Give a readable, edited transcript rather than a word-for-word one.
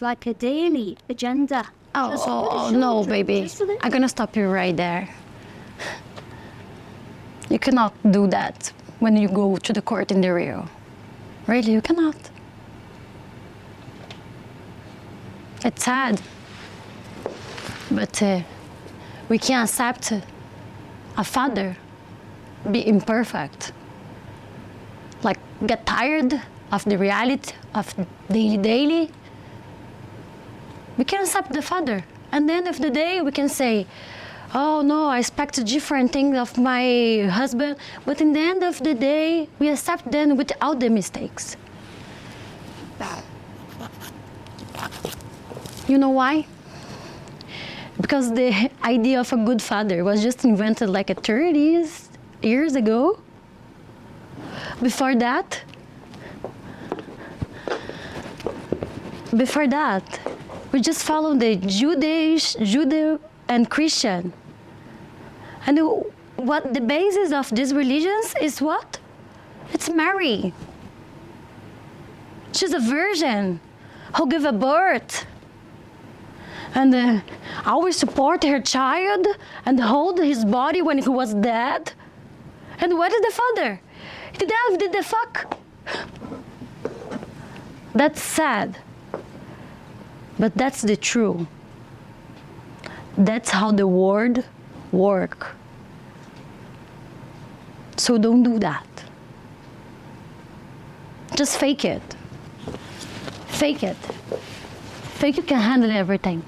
it's like a daily agenda. No, baby. I'm gonna stop you right there. You cannot do that when you go to the court in the Rio. Really, you cannot. It's sad. But we can't accept a father be imperfect. Like, get tired of the reality of daily. We can accept the father. And the end of the day, we can say, oh no, I expect different things of my husband. But in the end of the day, we accept them without the mistakes. You know why? Because the idea of a good father was just invented like 30 years ago. Before that, we just follow the Judeo and Christian. And what the basis of these religions is what? It's Mary. She's a virgin who gave a birth. And always support her child and hold his body when he was dead. And what is the father? He did the fuck. That's sad. But that's the truth. That's how the world works. So don't do that. Just fake it. Fake it. Fake you can handle everything.